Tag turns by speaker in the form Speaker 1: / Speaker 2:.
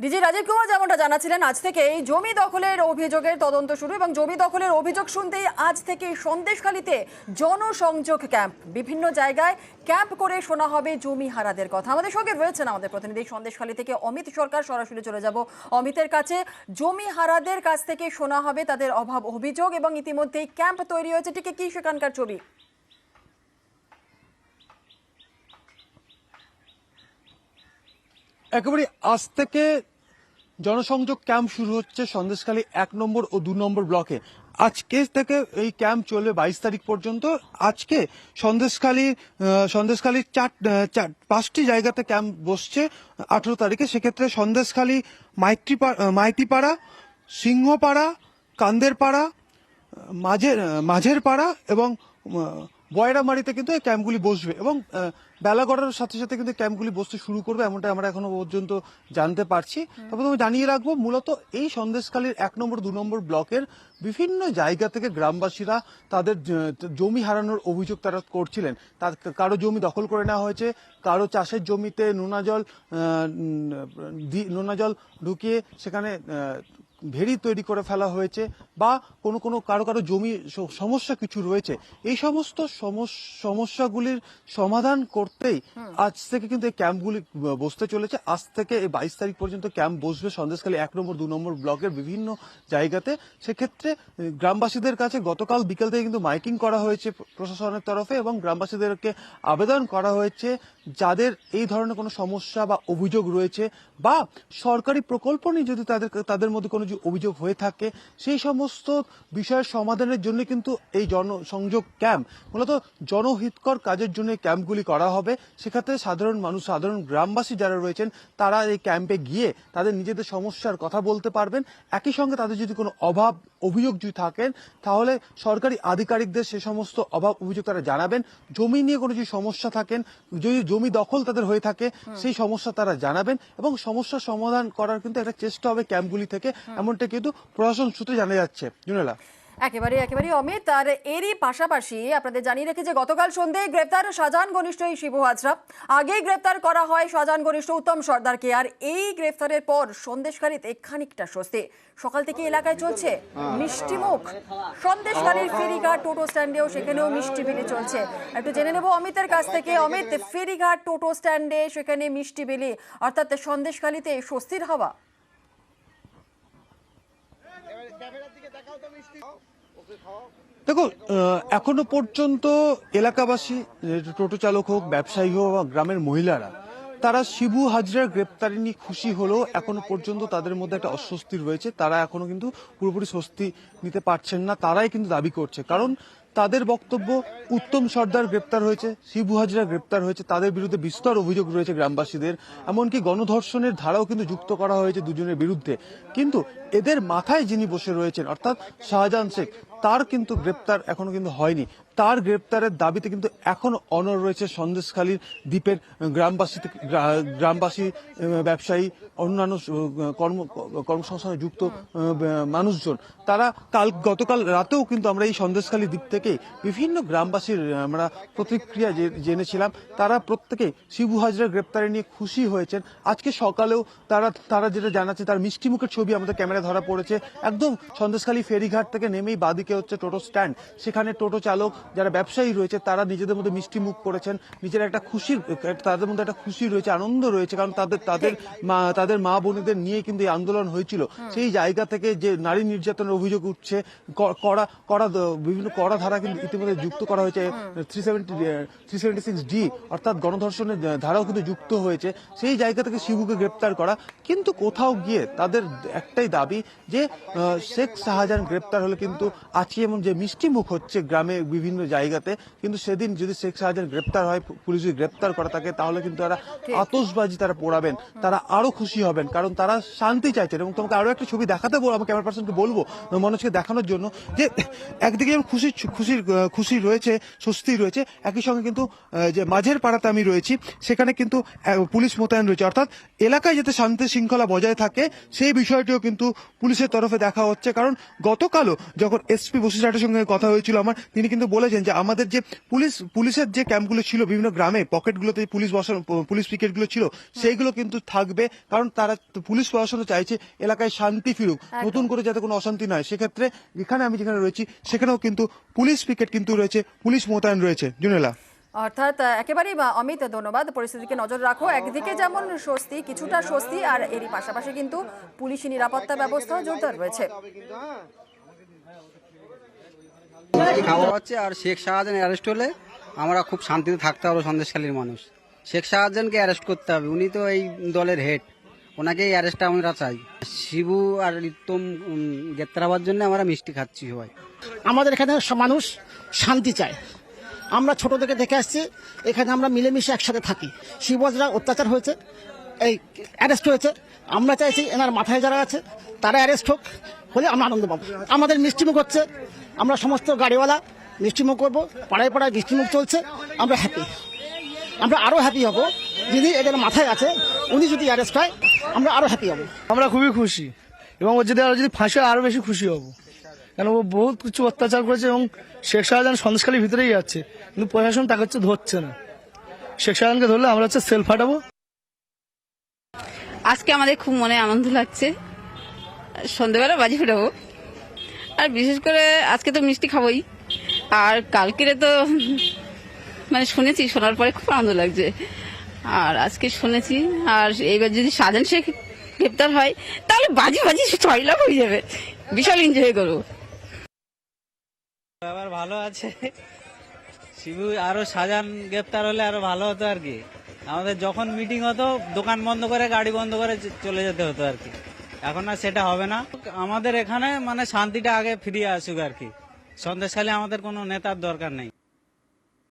Speaker 1: DG Rajib Kumar যেমনটা জানাচ্ছিলেন, আজ থেকেই জমি দখলের অভিযোগের তদন্ত শুরু এবং জমি দখলের অভিযোগ শুনতেই আজ থেকে সন্দেশখালীতে জনসংযোগ ক্যাম্প, বিভিন্ন জায়গায় ক্যাম্প করে শোনা হবে জমি হারাদের কথা। আমাদের সঙ্গে রয়েছেন আমাদের প্রতিনিধি সন্দেশখালী থেকে অমিত সরকার। সরাসরি চলে যাব অমিতের কাছে। জমি হারাদের কাছ থেকে শোনা হবে তাদের অভাব অভিযোগ এবং ইতিমধ্যেই ক্যাম্প তৈরি হয়েছে, ঠিক কি সেখানকার ছবি?
Speaker 2: একেবারে আজ থেকে জনসংযোগ ক্যাম্প শুরু হচ্ছে সন্দেশখালী 1 নম্বর ও 2 নম্বর ব্লকে। আজকে থেকে এই ক্যাম্প চলবে 22 তারিখ পর্যন্ত। আজকে সন্দেশখালীর 5টি জায়গাতে ক্যাম্প বসছে 18 তারিখে। সেক্ষেত্রে সন্দেশখালী মাইতিপাড়া, সিংহপাড়া, কান্দেরপাড়া, মাঝের পাড়া এবং বয়রামারিতে কিন্তু এই ক্যাম্পগুলি বসবে এবং বেলা গড়ার সাথে সাথে কিন্তু ক্যাম্পগুলি বসতে শুরু করবে, এমনটা আমরা এখনো পর্যন্ত জানতে পারছি। তবে আমি জানিয়ে রাখবো, মূলত এই সন্দেশখালীর 1 নম্বর 2 নম্বর ব্লকের বিভিন্ন জায়গা থেকে গ্রামবাসীরা তাদের জমি হারানোর অভিযোগ তারা করছিলেন। তার কারো জমি দখল করে নেওয়া হয়েছে, কারো চাষের জমিতে নোনা জল ঢুকিয়ে সেখানে ভেড়ি তৈরি করে ফেলা হয়েছে, বা কারো জমি সমস্যা কিছু রয়েছে। এই সমস্ত সমস্যাগুলির সমাধান করতেই আজ থেকে কিন্তু এই ক্যাম্পগুলি বসতে চলেছে। আজ থেকে এই 22 তারিখ পর্যন্ত ক্যাম্প বসবে সন্দেশখালী 1 নম্বর 2 নম্বর ব্লকের বিভিন্ন জায়গাতে। সেক্ষেত্রে গ্রামবাসীদের কাছে গতকাল বিকেল থেকে কিন্তু মাইকিং করা হয়েছে প্রশাসনের তরফে এবং গ্রামবাসীদেরকে আবেদন করা হয়েছে, যাদের এই ধরনের কোনো সমস্যা বা অভিযোগ রয়েছে বা সরকারি প্রকল্প নিয়ে যদি তাদের মধ্যে কোনো অভিযোগ হয়ে থাকে, সেই সমস্ত বিষয়ের সমাধানের জন্য কিন্তু এই জনসংযোগ ক্যাম্প, মূলত জনহিতকর কাজের জন্য এই ক্যাম্পগুলি করা হবে। সেক্ষেত্রে সাধারণ গ্রামবাসী যারা রয়েছেন তারা এই ক্যাম্পে গিয়ে তাদের নিজেদের সমস্যার কথা বলতে পারবেন। একই সঙ্গে তাদের যদি কোনো অভিযোগ যদি থাকেন, তাহলে সরকারি আধিকারিকদের সে সমস্ত অভিযোগ তারা জানাবেন। জমি নিয়ে কোনো যদি সমস্যা থাকেন, যদি জমি দখল তাদের হয়ে থাকে, সেই সমস্যা তারা জানাবেন এবং সমস্যার সমাধান করার কিন্তু একটা চেষ্টা হবে ক্যাম্পগুলি থেকে, এমনটা কিন্তু প্রশাসন সূত্রে জানা যাচ্ছে। জুনেলা,
Speaker 1: একেবারে অমিত। আর এরই পাশাপাশি আপনাদের জানিয়ে রেখে যে গতকাল সন্ধ্যায় গ্রেপ্তার শাহজাহান ঘনিষ্ঠ এই শিবু হাজরা। আগেই গ্রেপ্তার করা হয় শাহজাহান ঘনিষ্ঠ উত্তম সর্দারকে। আর এই গ্রেফতারের পর সন্দেশখালীতে খানিকটা স্বস্তি। সকাল থেকে এলাকায় চলছে মিষ্টি মুখ। সন্দেশখালীর ফেরিঘাট টোটো স্ট্যান্ডেও সেখানেও মিষ্টি বিলি চলছে। একটু জেনে নেব অমিতের কাছ থেকে। অমিত, ফেরিঘাট টোটো স্ট্যান্ডে সেখানে মিষ্টি বিলি, অর্থাৎ সন্দেশখালীতে স্বস্তির হাওয়া।
Speaker 2: দেখো, এখনো পর্যন্ত এলাকাবাসী, টোটো চালক হোক, ব্যবসায়ী হোক বা গ্রামের মহিলারা, তারা শিবু হাজরার গ্রেপ্তারি নিয়ে খুশি হলেও এখনো পর্যন্ত তাদের মধ্যে একটা অস্বস্তি রয়েছে। তারা এখনো কিন্তু পুরোপুরি স্বস্তি নিতে পারছেন না, তারাই কিন্তু দাবি করছে। কারণ তাদের বক্তব্য, উত্তম সর্দার গ্রেপ্তার হয়েছে, শিবু হাজরা গ্রেপ্তার হয়েছে, তাদের বিরুদ্ধে বিস্তর অভিযোগ রয়েছে গ্রামবাসীদের। এমনকি গণধর্ষণের ধারাও কিন্তু যুক্ত করা হয়েছে দুজনের বিরুদ্ধে। কিন্তু এদের মাথায় যিনি বসে রয়েছেন, অর্থাৎ শাহজাহান শেখ, তার কিন্তু গ্রেপ্তার এখনো কিন্তু হয়নি। তার গ্রেপ্তারের দাবিতে কিন্তু এখনো অনড় রয়েছে সন্দেশখালীর দ্বীপের গ্রামবাসী, ব্যবসায়ী, অন্যান্য কর্মসংস্থানে যুক্ত মানুষজন। তারা গতকাল রাতেও কিন্তু আমরা এই সন্দেশখালী দ্বীপ থেকে বিভিন্ন গ্রামবাসীর আমরা প্রতিক্রিয়া জেনেছিলাম। তারা প্রত্যেকেই শিবু হাজরা গ্রেপ্তারি নিয়ে খুশি হয়েছেন। আজকে সকালেও তারা যেটা জানাচ্ছে, তার মিষ্টিমুখের ছবি আমাদের ক্যামেরা ধরা পড়েছে। একদম সন্দেশখালী ফেরিঘাট থেকে নেমেই বাদিকে হচ্ছে টোটো স্ট্যান্ড। সেখানে টোটো চালক, যারা ব্যবসায়ী রয়েছে, তারা নিজেদের মধ্যে মিষ্টি মুখ করেছেন। নিজের একটা তাদের মধ্যে একটা খুশি রয়েছে, আনন্দ রয়েছে। কারণ তাদের মা বোনেদের নিয়ে কিন্তু এই আন্দোলন হয়েছিল। সেই জায়গা থেকে যে নারী নির্যাতনের অভিযোগ উঠছে, বিভিন্ন কড়া ধারা কিন্তু ইতিমধ্যে যুক্ত করা হয়েছে। 376D অর্থাৎ গণধর্ষণের ধারাও কিন্তু যুক্ত হয়েছে। সেই জায়গা থেকে শিবুকে গ্রেপ্তার করা। কিন্তু কোথাও গিয়ে তাদের একটাই দাবি যে শেখ শাহজাহান গ্রেপ্তার হলে কিন্তু আজকে এমন যে মিষ্টি মুখ হচ্ছে গ্রামে বিভিন্ন জায়গাতে, কিন্তু সেদিন যদি শেখ শাহজাহান গ্রেপ্তার হয়, পুলিশ যদি গ্রেপ্তার করে তাকে, তাহলে কিন্তু তারা আতশবাজি তারা পোড়াবেন, তারা আরো খুশি হবেন। কারণ তারা শান্তি চাইছেন। এবং তোমাকে আরো একটা ছবি দেখাতে বলবো, আমার ক্যামেরা পার্সনকে বলবো মনোজকে দেখানোর জন্য, যে একদিকে যেমন খুশি রয়েছে, স্বস্তি রয়েছে, একই সঙ্গে কিন্তু যে মাঝের পাড়াতে আমি রয়েছি, সেখানে কিন্তু পুলিশ মোতায়েন রয়েছে। অর্থাৎ এলাকায় যাতে শান্তি শৃঙ্খলা বজায় থাকে, সেই বিষয়টিও কিন্তু পুলিশের তরফে দেখা হচ্ছে। কারণ গতকালও যখন এসপি বসিরহাটের সঙ্গে কথা হয়েছিল আমার, তিনি কিন্তু বলেছেন যে আমাদের যে পুলিশের যে ক্যাম্পগুলো ছিল বিভিন্ন গ্রামে, পকেটগুলোতে পুলিশ পিকেটগুলো ছিল, সেইগুলো কিন্তু থাকবে, কারণ তারা পুলিশ প্রশাসন চাইছে এলাকায় শান্তি ফিরুক, নতুন করে যাতে কোনো অশান্তি নয়। সেক্ষেত্রে এখানে আমি যেখানে রয়েছি সেখানেও কিন্তু পুলিশ পিকেট কিন্তু রয়েছে, পুলিশ মোতায়েন রয়েছে। জুনেলা,
Speaker 1: অর্থাৎ একেবারেই অমিত, ধন্যবাদ। পরিস্থিতিকে নজর রাখো, একদিকে যেমন স্বস্তি, কিছুটা স্বস্তি, আর এরই পাশাপাশি কিন্তু পুলিশি নিরাপত্তা ব্যবস্থা জোরদার রয়েছে।
Speaker 3: খাওয়া হচ্ছে। আর শেখ শাহজাহান অ্যারেস্ট হলে আমরা খুব শান্তিতে থাকতে পারবো। সন্দেশখালীর মানুষ শেখ শাহজাহানকে অ্যারেস্ট করতে হবে, উনি তো এই দলের হেড, ওনাকেই অ্যারেস্টটা আমরা চাই। শিবু আর রিতম গ্রেপ্তার হওয়ার জন্য আমরা মিষ্টি খাচ্ছি সবাই।
Speaker 4: আমাদের এখানে মানুষ শান্তি চায়, আমরা ছোট থেকে দেখে আসছি, এখানে আমরা মিলেমিশে একসাথে থাকি। শিবহাজরা অত্যাচার হয়েছে, এই অ্যারেস্ট হয়েছে, আমরা চাইছি এনার মাথায় যারা আছে তারা অ্যারেস্ট হোক, হলে আমরা আনন্দ পাবো। আমাদের মিষ্টিমুখ হচ্ছে, আমরা সমস্ত গাড়িওয়ালা মিষ্টিমুখ করবো, পাড়ায় পাড়ায় মিষ্টিমুখ চলছে, আমরা হ্যাপি। আমরা আরও হ্যাপি হব, যিনি এদের মাথায় আছে উনি যদি অ্যারেস্ট হয় আমরা আরও হ্যাপি হব।
Speaker 5: আমরা খুবই খুশি, এবং ও যদি ফাঁসি হয় আরো বেশি খুশি হব, কেন ও বহুত কিছু অত্যাচার করেছে এবং শেখ শাহজাহান সন্দেশখালীর ভিতরেই যাচ্ছে, কিন্তু প্রশাসন তাকে হচ্ছে ধরছে না। শেখ শাহজাহানকে ধরলে আমরা হচ্ছে সেল ফাটাবো।
Speaker 6: আজকে আমাদের খুব মনে আনন্দ লাগছে, সন্ধ্যেবেলা বাজি ফুটাবো, আর বিশেষ করে আজকে তো মিষ্টি খাবোই, আর কালকেরে তো মানে শুনেছি, শোনার পরে খুব আনন্দ লাগছে। আর আজকে শুনেছি, আর এইবার যদি শাহজাহান শেখ গ্রেপ্তার হয় তাহলে বাজি বাজি 6 লাখ হয়ে যাবে, বিশাল এনজয় করবো।
Speaker 7: আবার ভালো আছে শিবু, আরো শাহজাহান গ্রেপ্তার হলে আরো ভালো হতো আর কি। আমাদের যখন মিটিং হতো দোকান বন্ধ করে গাড়ি বন্ধ করে চলে যেতে হতো আর কি, এখন আর সেটা হবে না। আমাদের এখানে মানে শান্তিটা আগে ফিরিয়ে আসুক আর কি। সন্দেশখালী আমাদের কোনো নেতার দরকার নেই।